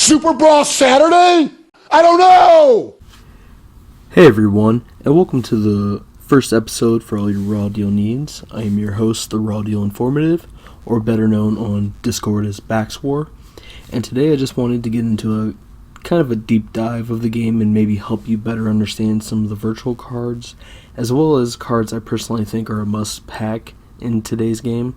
Super Brawl Saturday? I don't know! Hey everyone, and welcome to the first episode for all your raw deal needs. I am your host, the Raw Deal Informative, or better known on Discord as Baxwar. And today I just wanted to get into a kind of a deep dive of the game and maybe help you better understand some of the virtual cards, as well as cards I personally think are a must pack in today's game.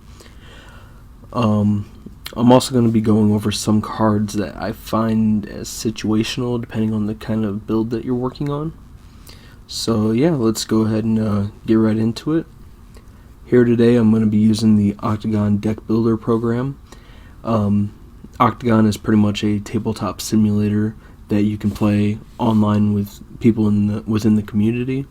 I'm also going to be going over some cards that I find as situational depending on the kind of build that you're working on. So yeah, let's go ahead and get right into it. Here today I'm going to be using the Octagon deck builder program. Octagon is pretty much a tabletop simulator that you can play online with people within the community.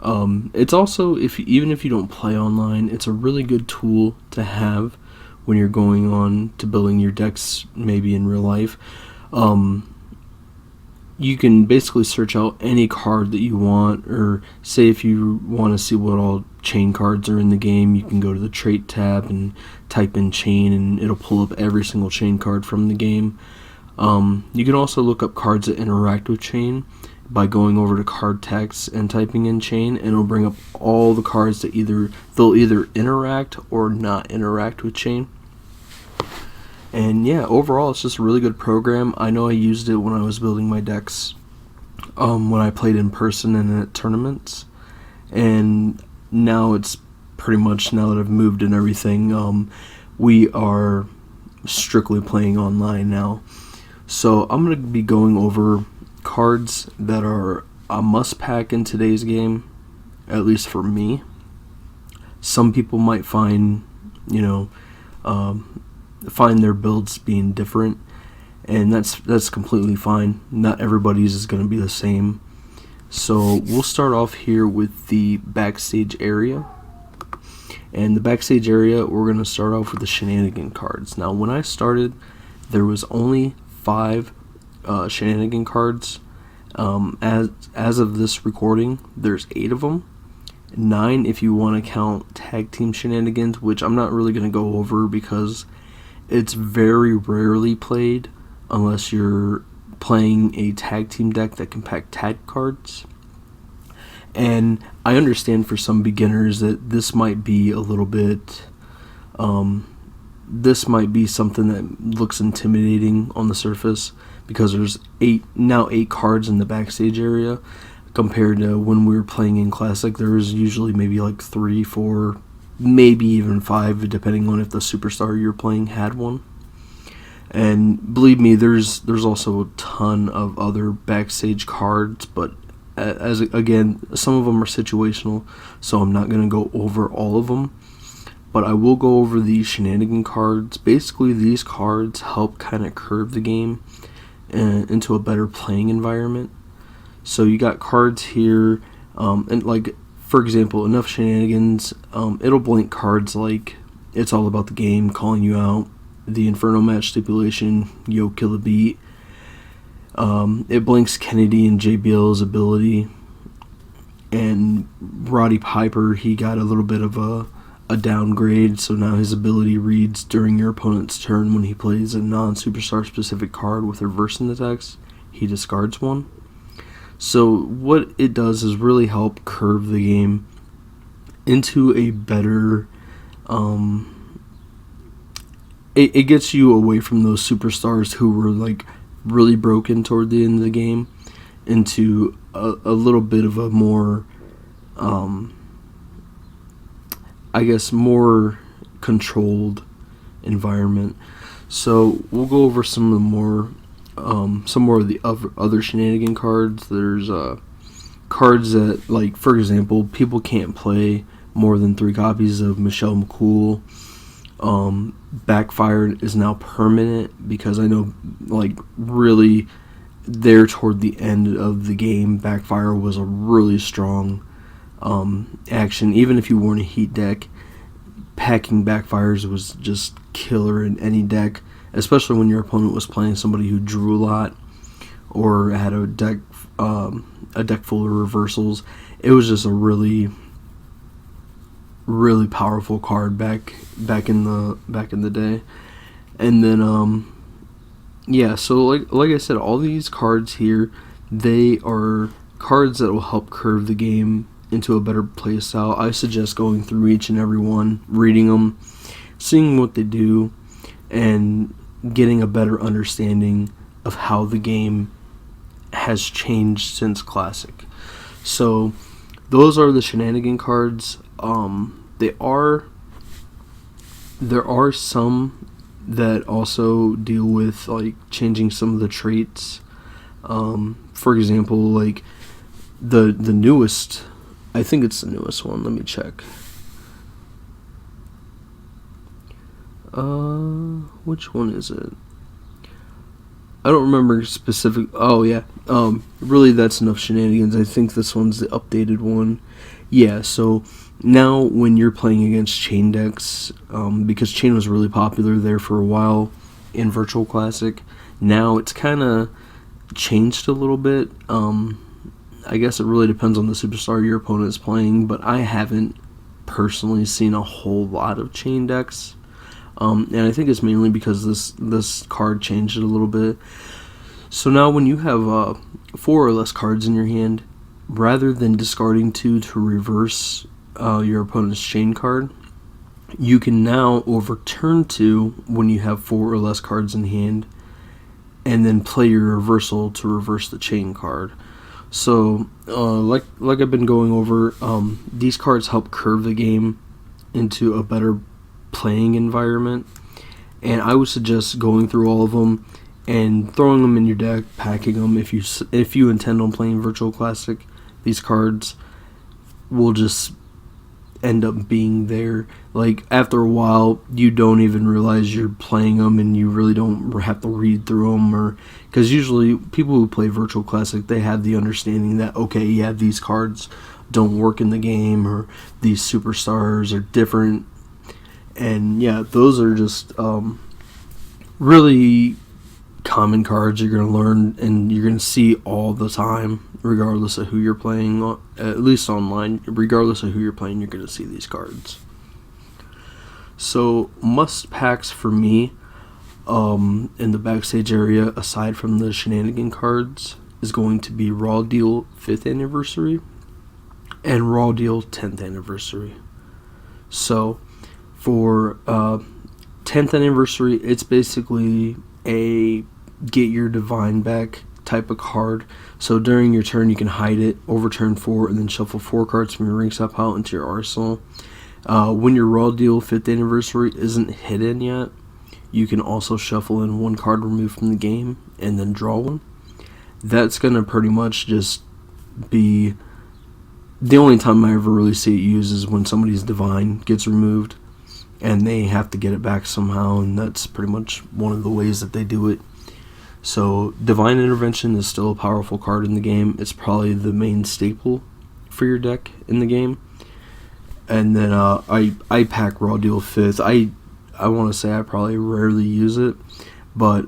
It's also, even if you don't play online, it's a really good tool to have when you're going on to building your decks maybe in real life. You can basically search out any card that you want, or say if you want to see what all chain cards are in the game, you can go to the trait tab and type in chain and it'll pull up every single chain card from the game. You can also look up cards that interact with chain by going over to card text and typing in chain, and it'll bring up all the cards that they'll either interact or not interact with chain. And yeah, overall it's just a really good program. I know I used it when I was building my decks when I played in person and at tournaments, and now it's pretty much, now that I've moved and everything, we are strictly playing online now. So I'm going to be going over cards that are a must pack in today's game, at least for me. Some people might find their builds being different, and that's completely fine. Not everybody's is going to be the same. So we'll start off here with the backstage area. And the backstage area, we're going to start off with the Shenanigan cards. Now when I started, there was only 5 Shenanigan cards. As of this recording, there's 8 of them. 9 if you want to count tag team shenanigans, which I'm not really going to go over because it's very rarely played unless you're playing a tag team deck that can pack tag cards. And I understand for some beginners that this might be a little bit, this might be something that looks intimidating on the surface, because there's 8 cards in the backstage area, compared to when we were playing in Classic. There was usually maybe like 3, 4, maybe even 5, depending on if the superstar you're playing had one. And believe me, there's also a ton of other backstage cards, but again, some of them are situational, so I'm not going to go over all of them. But I will go over these Shenanigan cards. Basically, these cards help kind of curve the game into a better playing environment. So you got cards here, and like, for example, enough shenanigans, it'll blink cards like It's All About the Game, calling you out, the Inferno Match Stipulation, Yo Kill the Beat. It blinks Kennedy and JBL's ability, and Roddy Piper, he got a little bit of a downgrade, so now his ability reads during your opponent's turn. When he plays a non-superstar specific card with reverse in the text, he discards one. So what it does is really help curve the game into a better, it gets you away from those superstars who were like really broken toward the end of the game into a little bit of a more, I guess, more controlled environment. So we'll go over some more of the other Shenanigan cards. There's cards that, like, for example, people can't play more than 3 copies of Michelle McCool. Backfire is now permanent, because I know, like, really there toward the end of the game, Backfire was a really strong action. Even if you weren't a heat deck, packing Backfires was just killer in any deck, especially when your opponent was playing somebody who drew a lot or had a deck full of reversals. It was just a really powerful card back in the day. And then Yeah, so like I said, all these cards here, they are cards that will help curve the game into a better play style. I suggest going through each and every one, reading them, seeing what they do, and getting a better understanding of how the game has changed since Classic. So those are the Shenanigan cards. There are some that also deal with like changing some of the traits. For example, like the newest, I think it's the newest one. Let me check. Which one is it? I don't remember specific. Oh yeah. Really, that's enough shenanigans. I think this one's the updated one. Yeah. So now, when you're playing against chain decks, because chain was really popular there for a while in Virtual Classic, now it's kind of changed a little bit. I guess it really depends on the superstar your opponent is playing, but I haven't personally seen a whole lot of chain decks. And I think it's mainly because this card changed it a little bit. So now when you have 4 or less cards in your hand, rather than discarding 2 to reverse your opponent's chain card, you can now overturn 2 when you have 4 or less cards in hand, and then play your reversal to reverse the chain card. So like I've been going over, these cards help curve the game into a better playing environment, and I would suggest going through all of them and throwing them in your deck, packing them. If you intend on playing Virtual Classic, these cards will just end up being there. Like after a while, you don't even realize you're playing them, and you really don't have to read through them, or because usually people who play Virtual Classic, they have the understanding that okay, yeah, these cards don't work in the game, or these superstars are different. And yeah, those are just really common cards you're going to learn and you're going to see all the time, regardless of who you're playing, at least online. Regardless of who you're playing, you're going to see these cards. So must packs for me in the backstage area, aside from the Shenanigan cards, is going to be Raw Deal 5th Anniversary and Raw Deal 10th Anniversary. So for 10th Anniversary, it's basically a get your divine back type of card. So during your turn, you can hide it, overturn 4, and then shuffle 4 cards from your ringside pile into your arsenal. When your Raw Deal 5th Anniversary isn't hidden yet, you can also shuffle in 1 card removed from the game and then draw 1. That's going to pretty much just be the only time I ever really see it used is when somebody's divine gets removed and they have to get it back somehow, and that's pretty much one of the ways that they do it. So Divine Intervention is still a powerful card in the game. It's probably the main staple for your deck in the game. And then I pack Raw Deal 5th. I want to say I probably rarely use it, but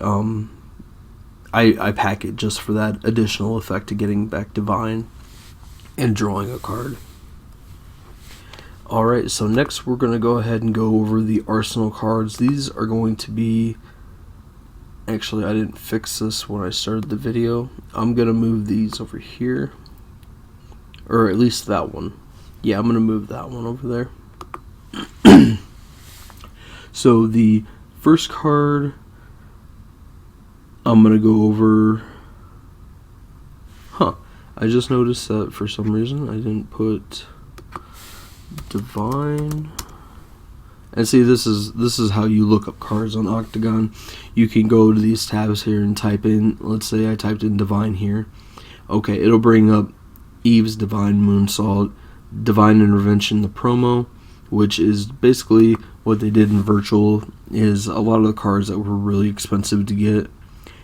I pack it just for that additional effect of getting back Divine and drawing a card. Alright, so next we're going to go ahead and go over the Arsenal cards. These are going to be... Actually, I didn't fix this when I started the video. I'm going to move these over here. Or at least that one. Yeah, I'm going to move that one over there. So the first card I'm going to go over... I just noticed that for some reason I didn't put... Divine. And see, this is how you look up cards on Octagon. You can go to these tabs here and type in, let's say I typed in Divine here. Okay, it'll bring up Eve's Divine Moonsault, Divine Intervention, the promo, which is basically what they did in Virtual, is a lot of the cards that were really expensive to get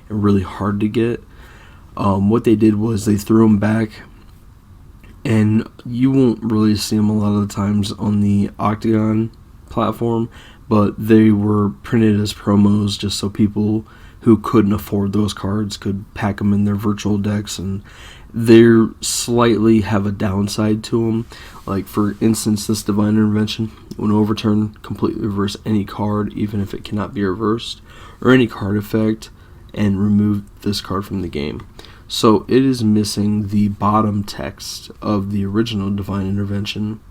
and really hard to get. What they did was they threw them back, and you won't really see them a lot of the times on the Octagon platform, but they were printed as promos just so people who couldn't afford those cards could pack them in their virtual decks, and they slightly have a downside to them. Like for instance, this Divine Intervention, when overturn, completely reverse any card even if it cannot be reversed, or any card effect, and remove this card from the game. So it is missing the bottom text of the original Divine Intervention,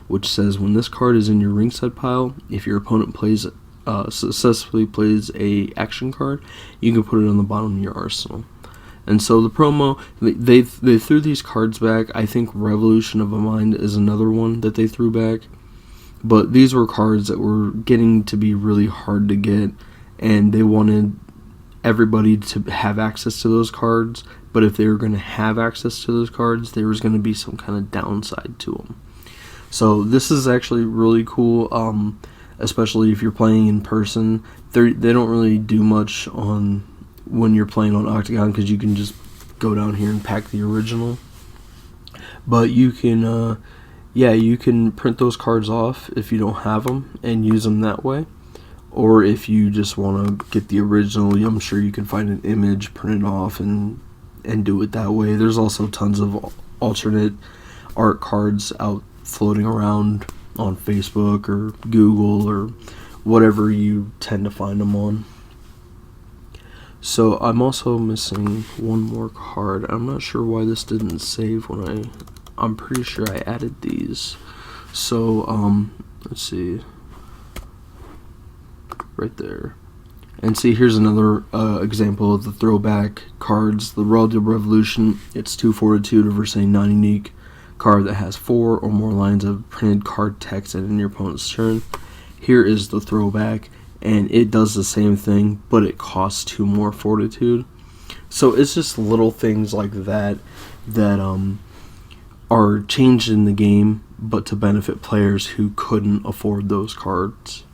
which says, when this card is in your ringside pile, if your opponent successfully plays a action card, you can put it on the bottom of your arsenal. And so the promo, they threw these cards back. I think Revolution of a Mind is another one that they threw back. But these were cards that were getting to be really hard to get, and they wanted everybody to have access to those cards. But if they were going to have access to those cards, there was going to be some kind of downside to them. So this is actually really cool, especially if you're playing in person. They don't really do much on when you're playing on Octagon, because you can just go down here and pack the original. But you can, you can print those cards off if you don't have them and use them that way. Or if you just want to get the original, I'm sure you can find an image, print it off, and do it that way. There's also tons of alternate art cards out floating around on Facebook or Google or whatever you tend to find them on. So I'm also missing one more card. I'm not sure why this didn't save when I'm pretty sure I added these. So let's see. Right there. And see, here's another example of the throwback cards. The Royal Revolution, it's 2 fortitude versus a non-unique card that has 4 or more lines of printed card text in your opponent's turn. Here is the throwback, and it does the same thing, but it costs 2 more fortitude. So it's just little things like that are changed in the game, but to benefit players who couldn't afford those cards.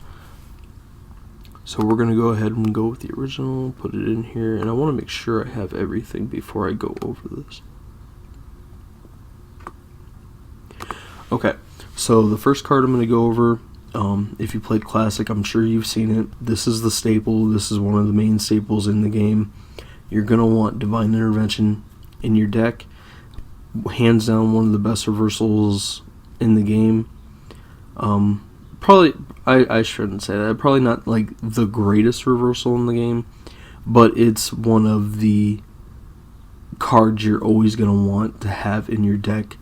So we're going to go ahead and go with the original, put it in here, and I want to make sure I have everything before I go over this. Okay, so the first card I'm going to go over, if you played Classic, I'm sure you've seen it. This is the staple. This is one of the main staples in the game. You're going to want Divine Intervention in your deck. Hands down, one of the best reversals in the game. Probably, I shouldn't say that. Probably not like the greatest reversal in the game, but it's one of the cards you're always going to want to have in your deck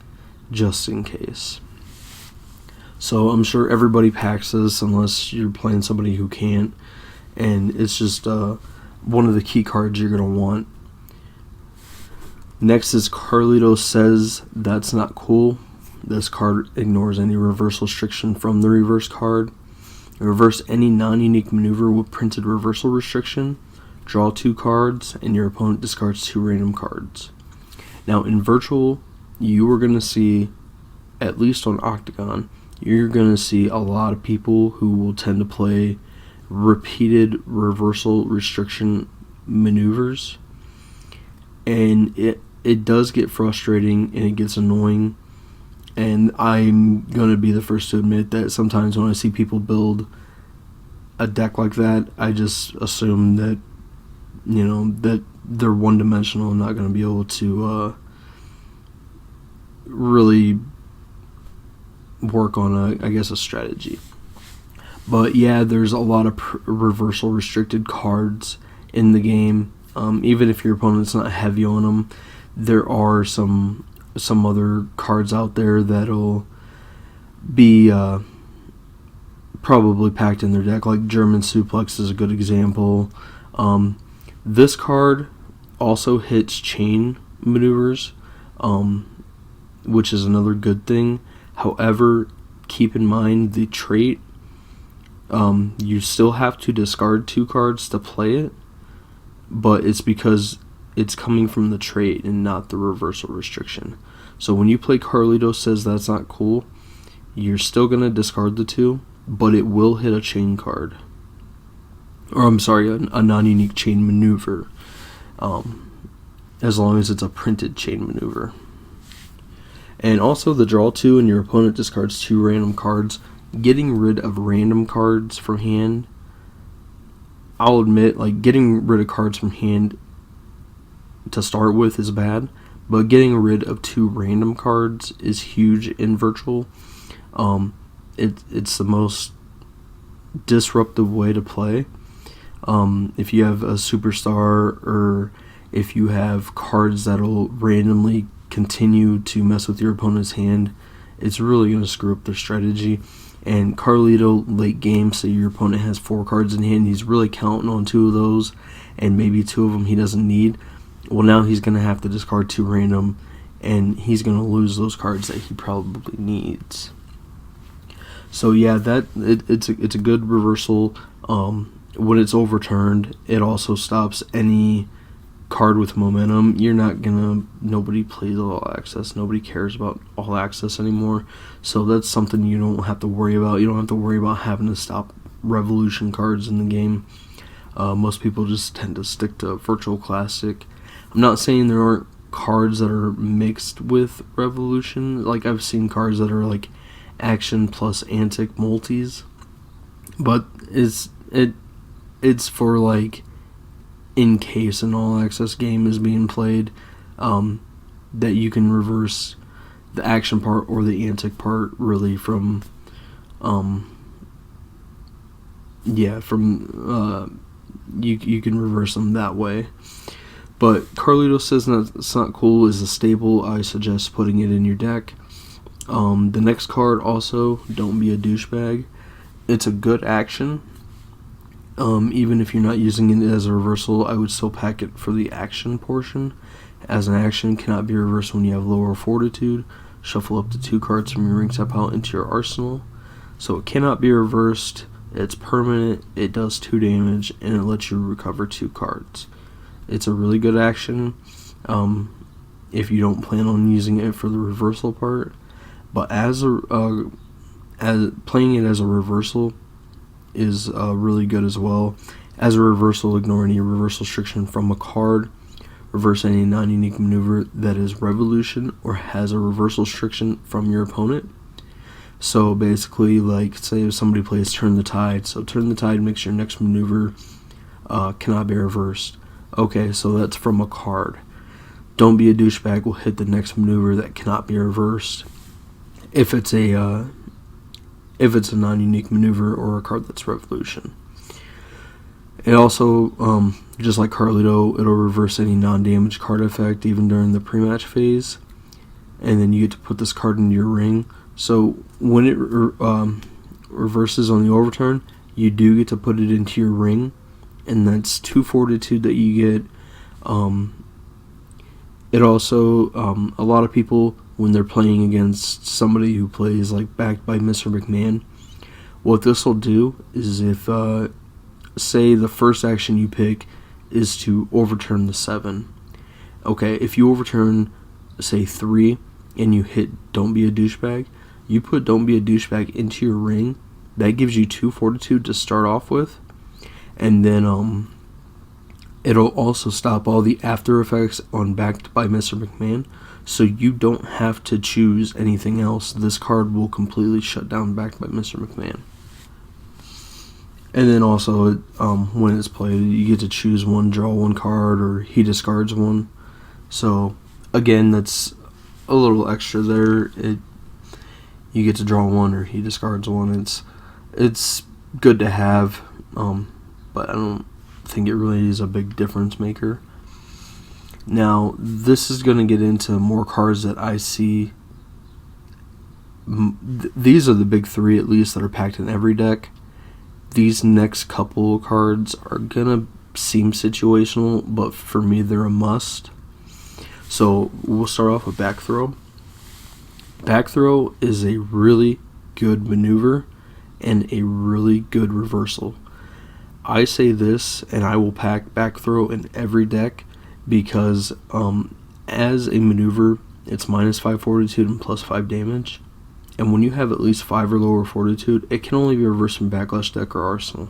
just in case. So I'm sure everybody packs this unless you're playing somebody who can't, and it's just one of the key cards you're going to want. Next is Carlito Says That's Not Cool. This card ignores any reversal restriction from the reverse card. Reverse any non-unique maneuver with printed reversal restriction. Draw 2 cards, and your opponent discards 2 random cards. Now in Virtual, you are going to see, at least on Octagon, you're going to see a lot of people who will tend to play repeated reversal restriction maneuvers. And it does get frustrating and it gets annoying. And I'm going to be the first to admit that sometimes when I see people build a deck like that, I just assume that, that they're one-dimensional and not going to be able to really work on, a strategy. But yeah, there's a lot of reversal restricted cards in the game. Even if your opponent's not heavy on them, there are some other cards out there that'll be probably packed in their deck, like German Suplex is a good example. This card also hits chain maneuvers, which is another good thing. However, keep in mind the trait, you still have to discard 2 cards to play it, but it's because it's coming from the trait and not the reversal restriction. So when you play Carlito Says That's Not Cool, you're still going to discard the 2, but it will hit a chain card. Or I'm sorry, a non-unique chain maneuver, as long as it's a printed chain maneuver. And also the draw 2 and your opponent discards 2 random cards. Getting rid of random cards from hand, I'll admit, like, getting rid of cards from hand to start with is bad, but getting rid of 2 random cards is huge in Virtual. It's the most disruptive way to play. If you have a superstar, or if you have cards that'll randomly continue to mess with your opponent's hand, it's really going to screw up their strategy. And Carlito, late game, say your opponent has 4 cards in hand, he's really counting on 2 of those, and maybe 2 of them he doesn't need. Well, now he's going to have to discard 2 random, and he's going to lose those cards that he probably needs. So yeah, it's a good reversal. When it's overturned, it also stops any card with momentum. Nobody plays all access. Nobody cares about all access anymore. So that's something you don't have to worry about. You don't have to worry about having to stop revolution cards in the game. Most people just tend to stick to Virtual Classic. I'm not saying there aren't cards that are mixed with revolution. Like, I've seen cards that are like action plus antic multis, but it's for like in case an all access game is being played, that you can reverse the action part or the antic part really from you can reverse them that way. But Carlito says that's not cool. Is a staple. I suggest putting it in your deck. The next card also, Don't Be a Douchebag. It's a good action. Even if you're not using it as a reversal, I would still pack it for the action portion. As an action, cannot be reversed when you have lower fortitude. Shuffle up to 2 cards from your ring step out into your arsenal. So it cannot be reversed. It's permanent. It does 2 damage, and it lets you recover 2 cards. It's a really good action if you don't plan on using it for the reversal part. But as playing it as a reversal is really good as well. As a reversal, ignore any reversal restriction from a card. Reverse any non-unique maneuver that is revolution or has a reversal restriction from your opponent. So basically, like, say if somebody plays Turn the Tide. So Turn the Tide makes your next maneuver cannot be reversed. Okay, so that's from a card. Don't Be a Douchebag will hit the next maneuver that cannot be reversed if it's a non-unique maneuver or a card that's revolution. It also, just like Carlito, it'll reverse any non-damage card effect even during the pre-match phase, and then you get to put this card into your ring. So when it reverses on the overturn, you do get to put it into your ring, and that's 2 fortitude that you get. It also, a lot of people, when they're playing against somebody who plays like backed by Mr. McMahon, what this will do is if, say the first action you pick is to overturn the 7. Okay, if you overturn, say 3, and you hit Don't Be a Douchebag, you put Don't Be a Douchebag into your ring. That gives you 2 fortitude to start off with. And then it'll also stop all the after effects on Backed by Mr. McMahon, so you don't have to choose anything else. This card will completely shut down Backed by Mr. McMahon. And then also, when it's played, you get to choose one, draw 1 card, or he discards 1. So again, that's a little extra there. You get to draw 1 or he discards 1. It's good to have. But I don't think it really is a big difference maker. Now, this is going to get into more cards that I see. These are the big 3, at least, that are packed in every deck. These next couple of cards are going to seem situational, but for me, they're a must. So, we'll start off with Back Throw. Back Throw is a really good maneuver and a really good reversal. I say this, and I will pack Back Throw in every deck because as a maneuver, it's -5 fortitude and +5 damage. And when you have at least 5 or lower fortitude, it can only be reversed from Backlash Deck or Arsenal.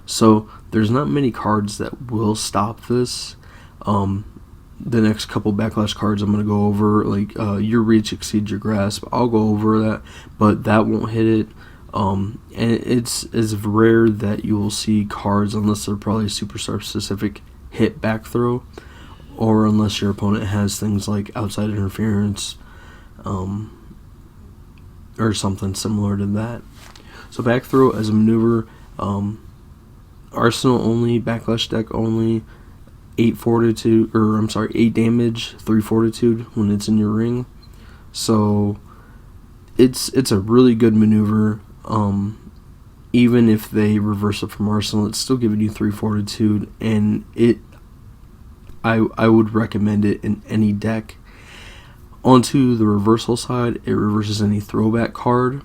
So there's not many cards that will stop this. The next couple Backlash cards I'm going to go over, like Your Reach Exceeds Your Grasp, I'll go over that, but that won't hit it. And it's rare that you will see cards, unless they're probably superstar specific, hit Back Throw, or unless your opponent has things like Outside Interference, or something similar to that. So Back Throw as a maneuver, Arsenal only, Backlash Deck only, 8 fortitude, 8 damage, 3 fortitude when it's in your ring. So it's a really good maneuver. Even if they reverse it from Arsenal, it's still giving you 3 fortitude, and I would recommend it in any deck. Onto the reversal side, it reverses any throwback card.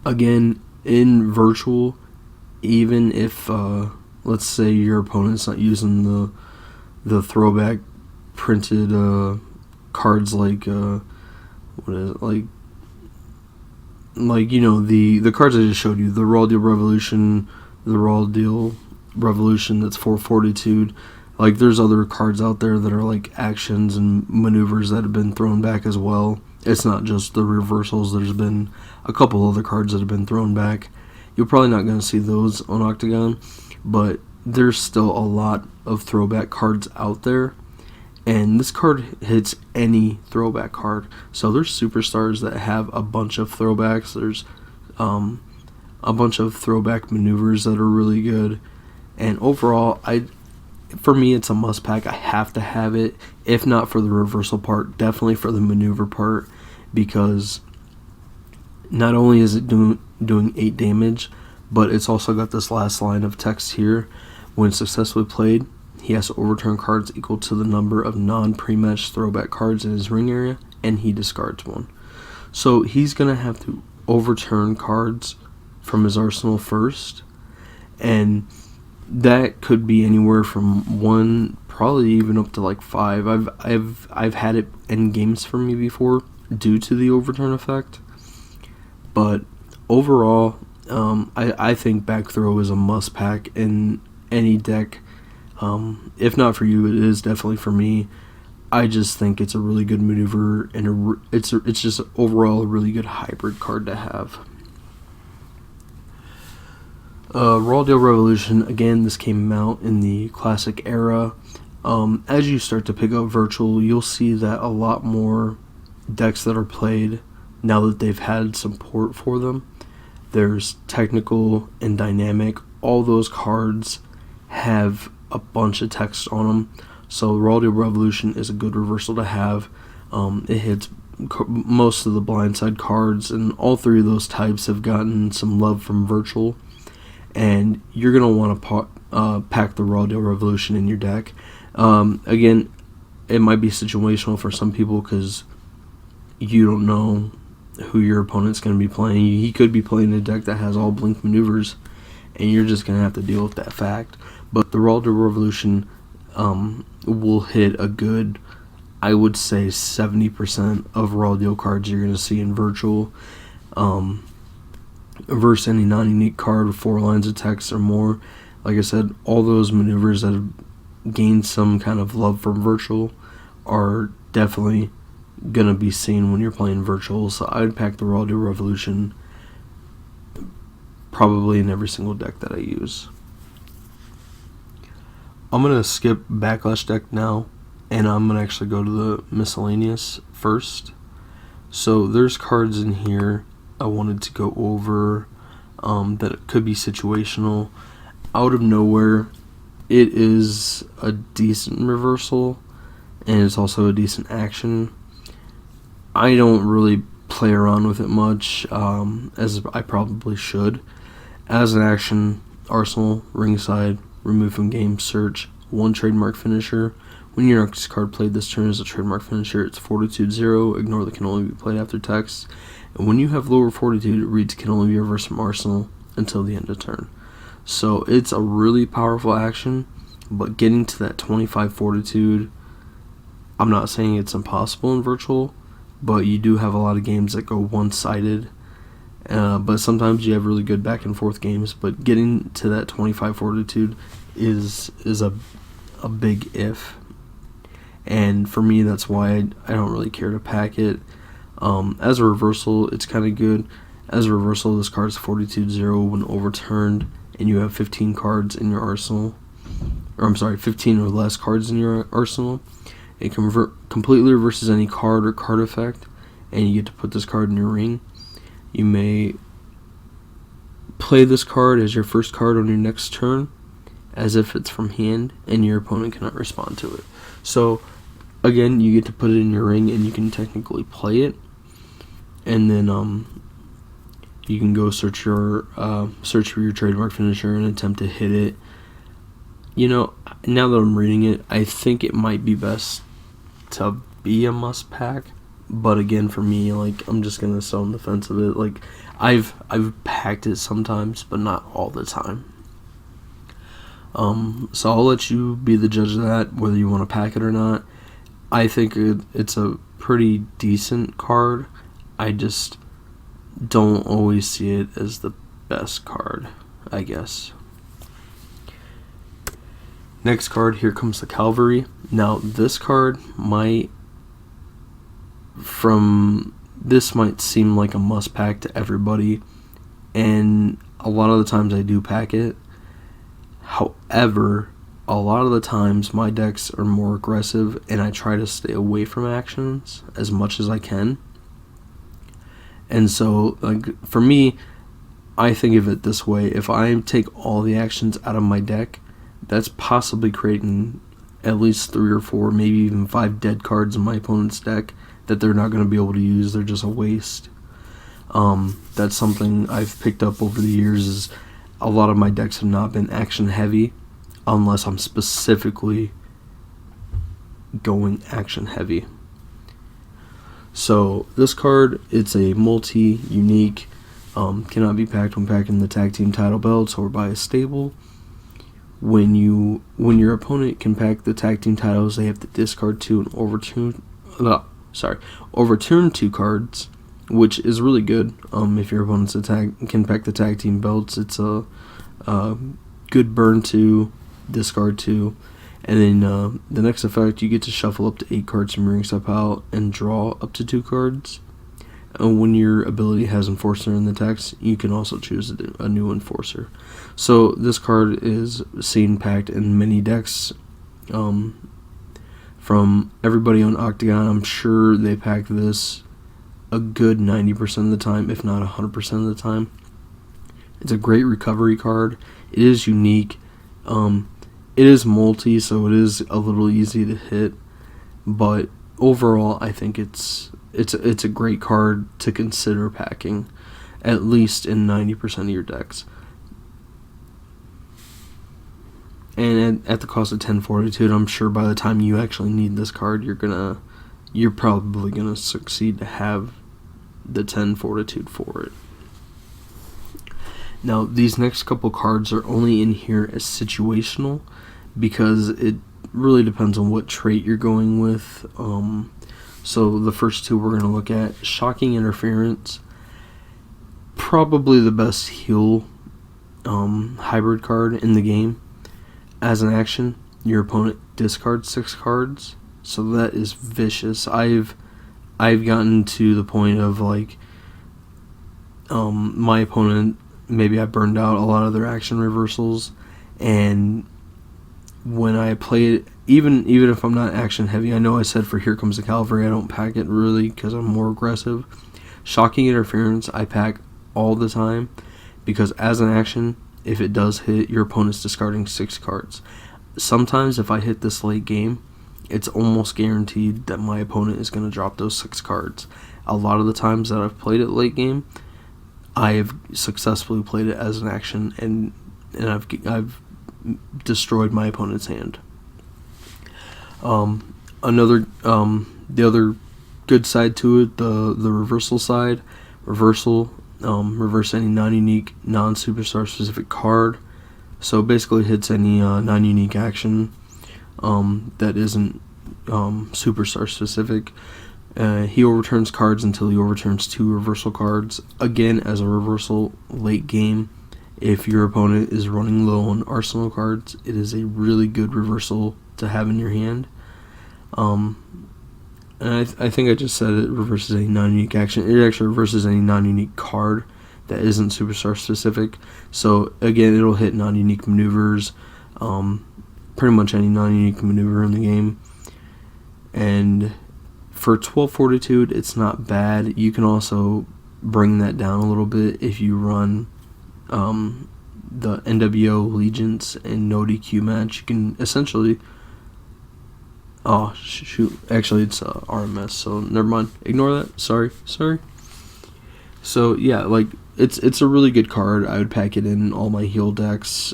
Again, in virtual, even if let's say your opponent's not using the throwback printed cards like the cards I just showed you, the Raw Deal Revolution, that's 4 fortitude. Like, there's other cards out there that are like actions and maneuvers that have been thrown back as well. It's not just the reversals. There's been a couple other cards that have been thrown back. You're probably not going to see those on Octagon, but there's still a lot of throwback cards out there. And this card hits any throwback card. So there's superstars that have a bunch of throwbacks. There's a bunch of throwback maneuvers that are really good. And overall, for me, it's a must pack. I have to have it. If not for the reversal part, definitely for the maneuver part. Because not only is it doing 8 damage, but it's also got this last line of text here. When successfully played, he has to overturn cards equal to the number of non-pre-match throwback cards in his ring area, and he discards one. So he's going to have to overturn cards from his arsenal first, and that could be anywhere from 1, probably even up to like 5. I've had it end games for me before due to the overturn effect. But overall, I think back throw is a must pack in any deck. If not for you, it is definitely for me. I just think it's a really good maneuver, and it's just overall a really good hybrid card to have. Raw Deal Revolution, again, this came out in the Classic era. As you start to pick up Virtual, you'll see that a lot more decks that are played, now that they've had support for them, there's Technical and Dynamic. All those cards have a bunch of text on them. So Raw Deal Revolution is a good reversal to have. It hits most of the blindside cards, and all 3 of those types have gotten some love from Virtual. And you're going to want to pack the Raw Deal Revolution in your deck. Again, it might be situational for some people because you don't know who your opponent's going to be playing. He could be playing a deck that has all blink maneuvers, and you're just going to have to deal with that fact. But the Raw Deal Revolution will hit a good, I would say, 70% of Raw Deal cards you're going to see in Virtual. Versus any non-unique card with 4 lines of text or more. Like I said, all those maneuvers that have gained some kind of love from Virtual are definitely going to be seen when you're playing Virtual. So I'd pack the Raw Deal Revolution probably in every single deck that I use. I'm going to skip Backlash Deck now, and I'm going to actually go to the miscellaneous first. So there's cards in here I wanted to go over that could be situational. Out of nowhere, it is a decent reversal, and it's also a decent action. I don't really play around with it much, as I probably should. As an action, Arsenal, ringside, remove from game, search, 1 trademark finisher. When your next card played this turn is a trademark finisher, it's Fortitude 0, ignore that can only be played after text. And when you have lower Fortitude, it reads can only be reversed from Arsenal until the end of turn. So it's a really powerful action, but getting to that 25 Fortitude, I'm not saying it's impossible in Virtual, but you do have a lot of games that go one-sided. But sometimes you have really good back and forth games, but getting to that 25 Fortitude is a big if. And for me, that's why I don't really care to pack it. As a reversal, it's kind of good. As a reversal, this card is Fortitude 0 when overturned, and you have 15 cards in your arsenal. 15 or less cards in your arsenal. It completely reverses any card or card effect, and you get to put this card in your ring. You may play this card as your first card on your next turn, as if it's from hand, and your opponent cannot respond to it. So, again, you get to put it in your ring, and you can technically play it, and then you can go search for your trademark finisher and attempt to hit it. You know, now that I'm reading it, I think it might be best to be a must pack. But again, for me, like, I'm just gonna sit on the fence of it. Like, I've packed it sometimes, but not all the time. So I'll let you be the judge of that, whether you want to pack it or not. I think it's a pretty decent card. I just don't always see it as the best card, I guess. Next card, Here Comes the Cavalry. Now, this card might seem like a must pack to everybody, and a lot of the times I do pack it. However, a lot of the times my decks are more aggressive, and I try to stay away from actions as much as I can. And so, like, for me, I think of it this way: if I take all the actions out of my deck, that's possibly creating at least 3 or 4, maybe even 5 dead cards in my opponent's deck that they're not going to be able to use. They're just a waste. That's something I've picked up over the years, is a lot of my decks have not been action heavy unless I'm specifically going action heavy. So this card, it's a multi-unique, cannot be packed when packing the tag team title belts or by a stable. When your opponent can pack the tag team titles, they have to discard 2 and overturn 2 cards, which is really good. If your opponent's can pack the tag team belts, it's a good burn 2, discard 2, and then the next effect, you get to shuffle up to 8 cards from your ring step out and draw up to 2 cards. And when your ability has Enforcer in the text, you can also choose a new Enforcer. So this card is seen packed in many decks. From everybody on Octagon, I'm sure they pack this a good 90% of the time, if not 100% of the time. It's a great recovery card. It is unique. It is multi, so it is a little easy to hit. But overall, I think it's a great card to consider packing, at least in 90% of your decks. And at the cost of 10 fortitude, I'm sure by the time you actually need this card, you're probably gonna succeed to have the 10 fortitude for it. Now, these next couple cards are only in here as situational, because it really depends on what trait you're going with. So the first 2 we're going to look at: Shocking Interference, probably the best heal hybrid card in the game. As an action, your opponent discards 6 cards, so that is vicious. I've gotten to the point of, like, my opponent, maybe I burned out a lot of their action reversals, and when I play it, even if I'm not action heavy, I know I said for Here Comes the Cavalry I don't pack it really because I'm more aggressive. Shocking Interference I pack all the time, because as an action, if it does hit, your opponent's discarding 6 cards. Sometimes if I hit this late game, it's almost guaranteed that my opponent is going to drop those 6 cards. A lot of the times that I've played it late game, I have successfully played it as an action, and I've destroyed my opponent's hand. The other good side to it, the reversal side. Reverse any non-unique, non-superstar specific card. So basically hits any non-unique action that isn't superstar specific. He overturns cards until he overturns 2 reversal cards. Again, as a reversal late game, if your opponent is running low on arsenal cards, it is a really good reversal to have in your hand. And I think I just said it reverses any non-unique action. It actually reverses any non-unique card that isn't superstar specific. So again, it'll hit non-unique maneuvers, pretty much any non-unique maneuver in the game. And for 12 fortitude, it's not bad. You can also bring that down a little bit if you run the NWO Allegiance and no DQ match, you can essentially... Oh, shoot. Actually, it's RMS, so never mind. Ignore that. Sorry. So, yeah, like, it's a really good card. I would pack it in all my heel decks.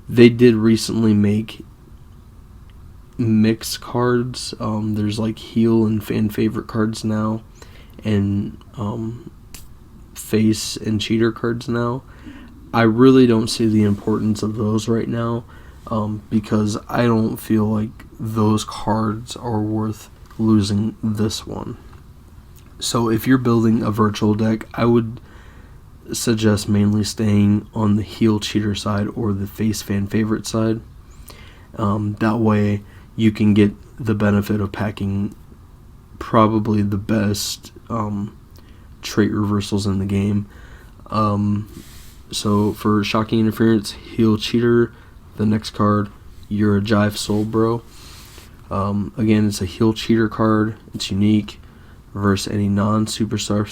They did recently make mixed cards. There's, like, heel and fan favorite cards now, and face and cheater cards now. I really don't see the importance of those right now, because I don't feel like those cards are worth losing this one. So if you're building a virtual deck, I would suggest mainly staying on the heel cheater side or the face fan favorite side. That way you can get the benefit of packing probably the best trait reversals in the game. So for Shocking Interference, heel cheater, the next card, you're a Jive Soul Bro. Again, it's a heel cheater card. It's unique versus any non-superstar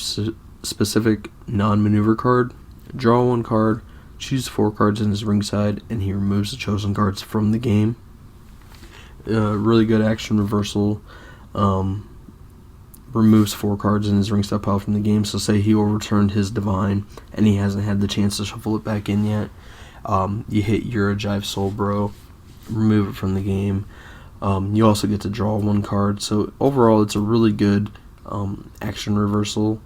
specific non-maneuver card. Draw one card, choose 4 cards in his ringside, and he removes the chosen cards from the game. Really good action reversal. Removes 4 cards in his ringside pile from the game. So say he overturned his Divine and he hasn't had the chance to shuffle it back in yet. You hit your Jive Soul Bro, remove it from the game. You also get to draw 1 card. So overall, it's a really good action reversal,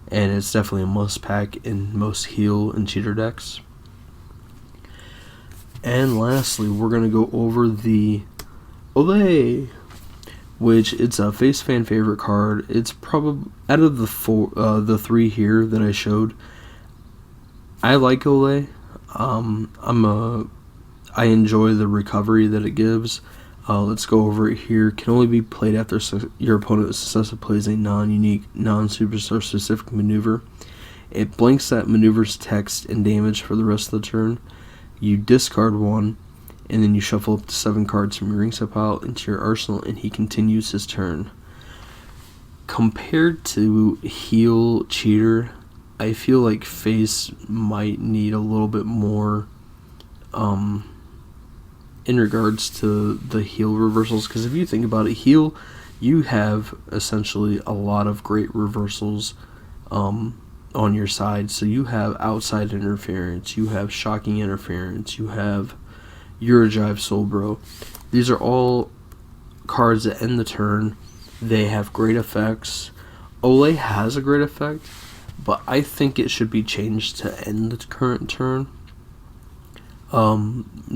and it's definitely a must pack in most heel and cheater decks. And lastly, we're going to go over the Olay, which it's a face fan favorite card. It's probably out of the 3 here that I showed, I like Olay. I enjoy the recovery that it gives. Let's go over it here. Can only be played after your opponent successfully plays a non-unique, non-superstar specific maneuver. It blanks that maneuver's text and damage for the rest of the turn. You discard 1, and then you shuffle up to 7 cards from your ringside pile into your arsenal, and he continues his turn. Compared to heel cheater, I feel like face might need a little bit more in regards to the heel reversals, because if you think about it, heel, you have essentially a lot of great reversals on your side. So you have outside interference, you have shocking interference, you have your Jive Soul Bro. These are all cards that end the turn. They have great effects. Olay has a great effect, but I think it should be changed to end the current turn.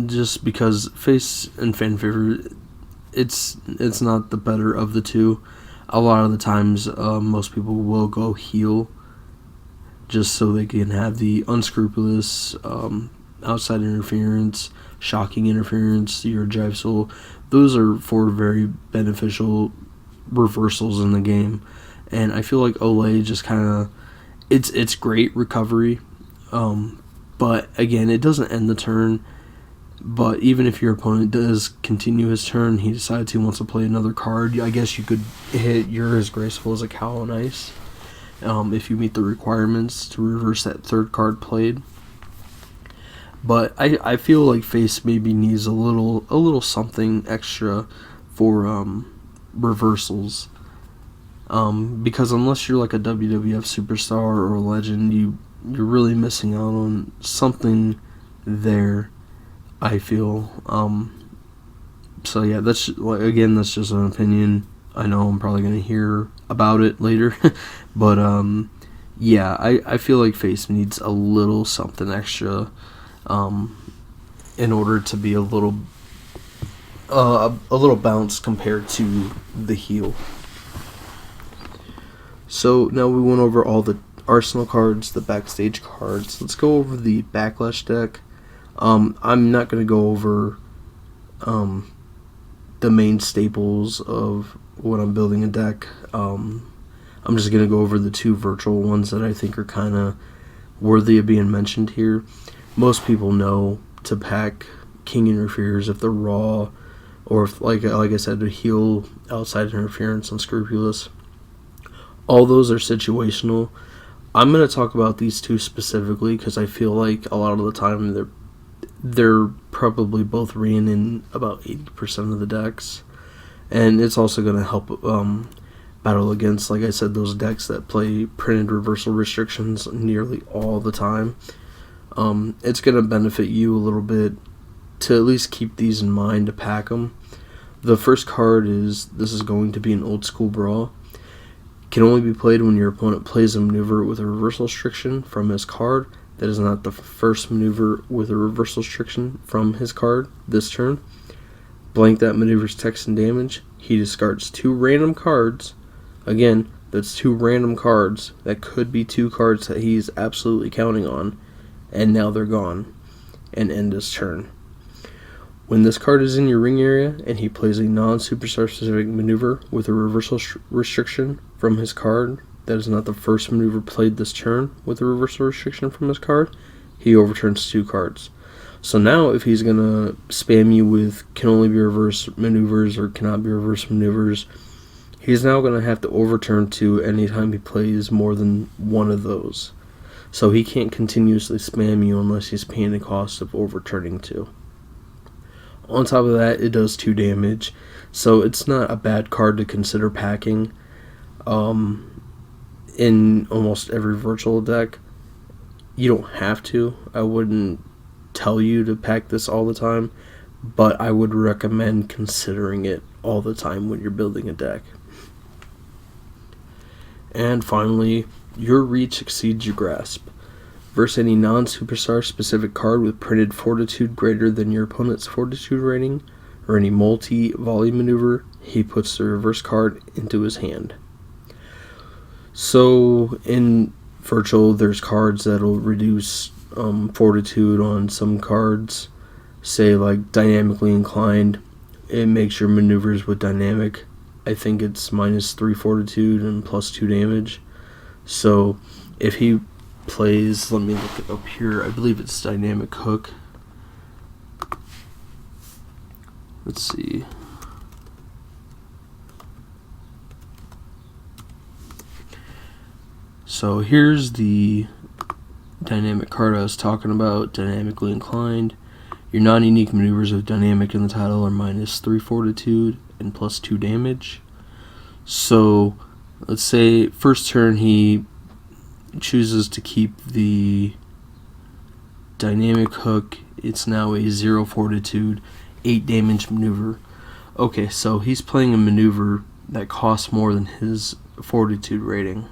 Just because face and fan favorite, it's not the better of the two. A lot of the times, most people will go heel just so they can have the unscrupulous outside interference, shocking interference, your Jive Soul. Those are 4 very beneficial reversals in the game, and I feel like Olay just kind of it's great recovery. But again, it doesn't end the turn. But even if your opponent does continue his turn, he decides he wants to play another card, I guess you could hit You're as Graceful as a Cow on Ice, if you meet the requirements to reverse that 3rd card played. But I feel like face maybe needs a little something extra for reversals. Because unless you're like a WWF superstar or a legend, you're really missing out on something there, I feel. So yeah, that's just an opinion. I know I'm probably gonna hear about it later, but yeah, I feel like face needs a little something extra in order to be a little bounce compared to the heel. So now we went over all the Arsenal cards, the backstage cards. Let's go over the Backlash deck. I'm not going to go over the main staples of when I'm building a deck. I'm just going to go over the 2 virtual ones that I think are kind of worthy of being mentioned here. Most people know to pack King Interferes if they're raw, or if, like I said, to heel outside interference, unscrupulous. All those are situational. I'm going to talk about these two specifically because I feel like a lot of the time they're probably both reading in about 80% of the decks. And it's also going to help battle against, like I said, those decks that play printed reversal restrictions nearly all the time. It's going to benefit you a little bit to at least keep these in mind to pack them. The first card is, this is going to be an old school brawl. Can only be played when your opponent plays a maneuver with a reversal restriction from his card that is not the first maneuver with a reversal restriction from his card this turn. Blank that maneuver's text and damage. He discards 2 random cards. Again, that's 2 random cards. That could be 2 cards that he's absolutely counting on, and now they're gone, and end his turn. When this card is in your ring area and he plays a non-superstar specific maneuver with a reversal restriction from his card that is not the first maneuver played this turn with a reversal restriction from his card, he overturns 2 cards. So now if he's going to spam you with can only be reversed maneuvers or cannot be reversed maneuvers, he's now going to have to overturn 2 anytime he plays more than one of those. So he can't continuously spam you unless he's paying the cost of overturning 2. On top of that, it does 2 damage, so it's not a bad card to consider packing in almost every virtual deck. You don't have to. I wouldn't tell you to pack this all the time, but I would recommend considering it all the time when you're building a deck. And finally, your reach exceeds your grasp. Versus any non-superstar specific card with printed fortitude greater than your opponent's fortitude rating, or any multi-volley maneuver, he puts the reverse card into his hand. So in virtual, there's cards that'll reduce fortitude on some cards. Say like dynamically inclined, it makes your maneuvers with dynamic, I think it's -3 fortitude and +2 damage. So if he plays, let me look it up here, I believe it's dynamic hook. Let's see. So here's the dynamic card I was talking about, dynamically inclined. Your non-unique maneuvers with dynamic in the title are -3 fortitude and +2 damage. So let's say first turn he chooses to keep the dynamic hook. It's now a 0 fortitude, 8 damage maneuver. Okay, so he's playing a maneuver that costs more than his fortitude rating.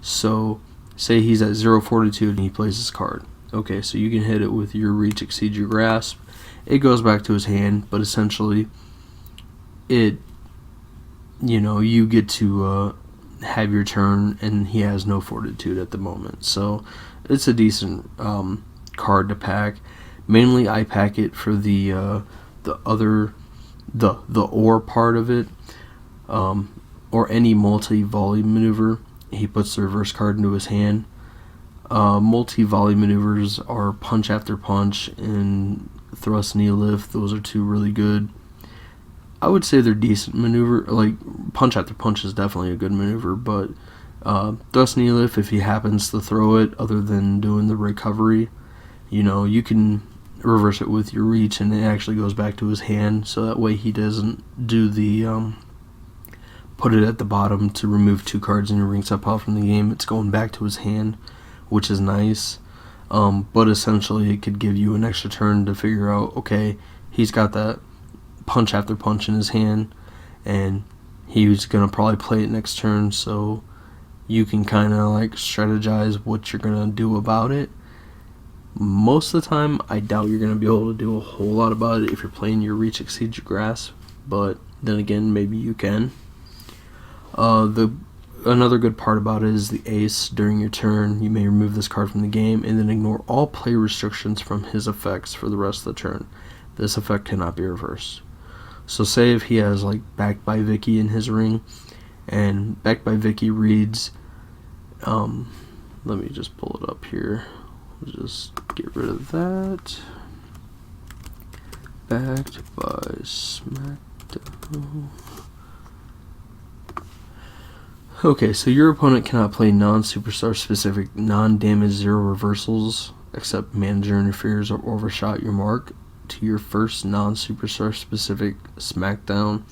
So say he's at 0 fortitude and he plays his card. Okay, so you can hit it with your reach exceeds your grasp. It goes back to his hand, but essentially you get to have your turn, and he has no fortitude at the moment. So it's a decent card to pack. Mainly I pack it for the or part of it, or any multi-volley maneuver. He puts the reverse card into his hand. Multi-volley maneuvers are punch after punch and thrust knee lift. Those are 2 really good. I would say they're decent maneuver. Like punch after punch is definitely a good maneuver, but thrust knee lift, if he happens to throw it, other than doing the recovery, you can reverse it with your reach, and it actually goes back to his hand. So that way he doesn't do the put it at the bottom to remove 2 cards in your ring step pile from the game. It's going back to his hand, which is nice. But essentially, it could give you an extra turn to figure out, okay, he's got that punch after punch in his hand, and he's going to probably play it next turn, so you can kind of like strategize what you're going to do about it. Most of the time, I doubt you're going to be able to do a whole lot about it if you're playing your reach exceeds your grasp, but then again, maybe you can. Another good part about it is the ace. During your turn, you may remove this card from the game and then ignore all play restrictions from his effects for the rest of the turn. This effect cannot be reversed. So say if he has like Backed by Vicky in his ring, and Backed by Vicky reads, let me just pull it up here. We'll just get rid of that. Backed by SmackDown. Okay, so your opponent cannot play non-superstar specific, non-damage zero reversals, except manager interferes or overshot your mark, to your first non-superstar specific smackdown,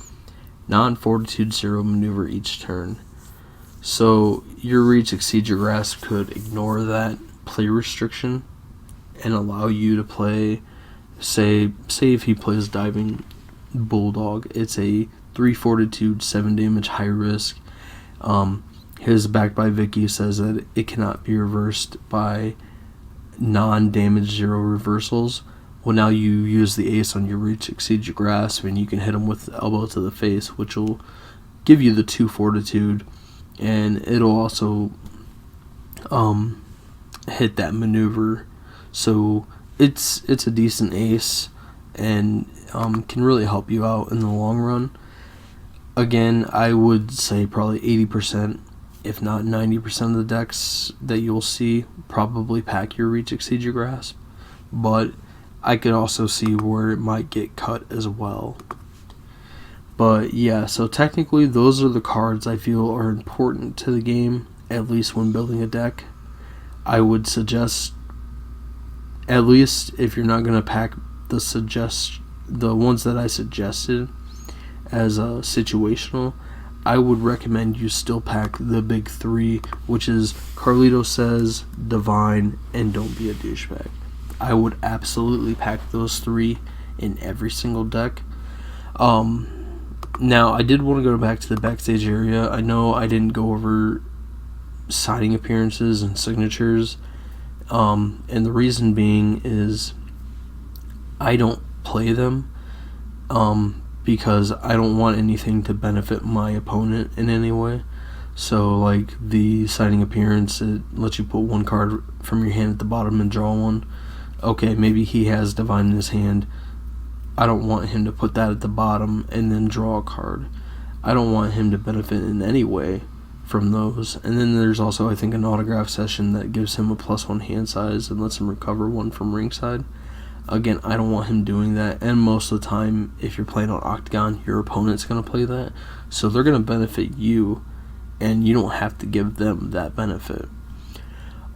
non-fortitude zero maneuver each turn. So your reach exceeds your grasp could ignore that play restriction and allow you to play, say if he plays diving bulldog, it's a 3 fortitude 7 damage high risk. His Backed by Vicky says that it cannot be reversed by non-damage zero reversals. Well, now you use the ace on your reach exceeds your grasp, and you can hit him with the elbow to the face, which will give you the 2 fortitude, and it'll also hit that maneuver. So it's a decent ace, and can really help you out in the long run. Again, I would say probably 80%, if not 90% of the decks that you'll see probably pack your reach exceed your grasp, but I could also see where it might get cut as well. But yeah, so technically those are the cards I feel are important to the game, at least when building a deck. I would suggest, at least if you're not going to pack the ones that I suggested as a situational, I would recommend you still pack the big three, which is Carlito Says, Divine, and Don't Be a Douchebag. I would absolutely pack those three in every single deck. Now, I did want to go back to the backstage area. I know I didn't go over signing appearances and signatures, and the reason being is I don't play them because I don't want anything to benefit my opponent in any way. So, like the signing appearance, it lets you put one card from your hand at the bottom and draw one. Okay, maybe he has Divine in his hand. I don't want him to put that at the bottom and then draw a card. I don't want him to benefit in any way from those. And then there's also, I think, an autograph session that gives him a +1 hand size and lets him recover one from ringside. Again, I don't want him doing that, and most of the time, if you're playing on Octagon, your opponent's going to play that, so they're going to benefit you, and you don't have to give them that benefit.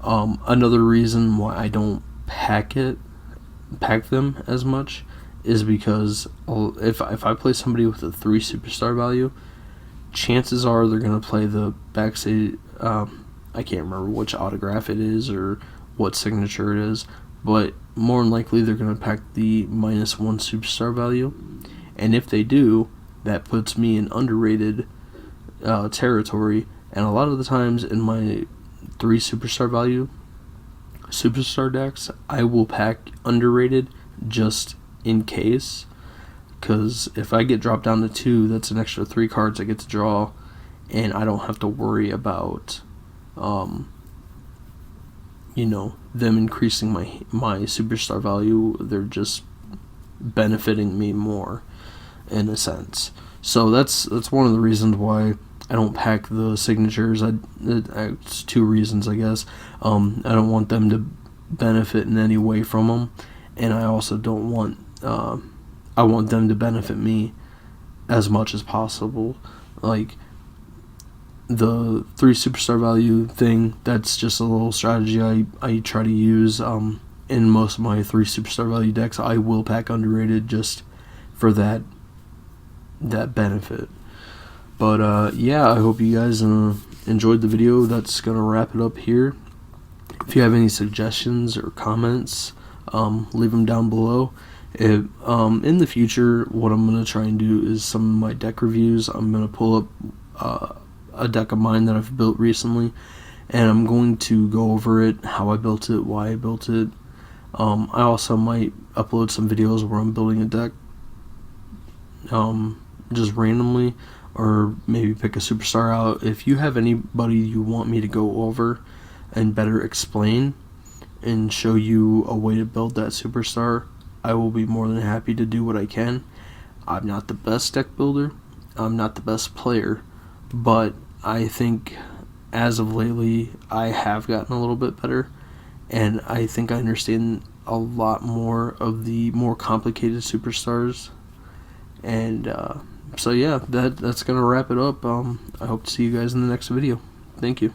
Another reason why I don't pack them as much is because if I play somebody with a 3 superstar value, chances are they're going to play the backstage, I can't remember which autograph it is or what signature it is, but more than likely they're going to pack the -1 superstar value, and if they do, that puts me in underrated territory, and a lot of the times in my 3 superstar value superstar decks, I will pack underrated just in case, because if I get dropped down to 2, that's an extra 3 cards I get to draw, and I don't have to worry about them increasing my superstar value. They're just benefiting me more in a sense. So that's one of the reasons why I don't pack the signatures. It's 2 reasons, I guess. I don't want them to benefit in any way from them, and I also don't want I want them to benefit me as much as possible. Like the 3 superstar value thing, that's just a little strategy I try to use. In most of my 3 superstar value decks, I will pack underrated just for that benefit. But yeah, I hope you guys enjoyed the video. That's gonna wrap it up here. If you have any suggestions or comments, leave them down below. In the future, what I'm gonna try and do is some of my deck reviews. I'm gonna pull up a deck of mine that I've built recently, and I'm going to go over it, how I built it, why I built it. I also might upload some videos where I'm building a deck just randomly, or maybe pick a superstar out. If you have anybody you want me to go over and better explain and show you a way to build that superstar, I will be more than happy to do what I can. I'm not the best deck builder, I'm not the best player, but I think as of lately I have gotten a little bit better, and I think I understand a lot more of the more complicated superstars, and So yeah, that's gonna wrap it up. I hope to see you guys in the next video. Thank you.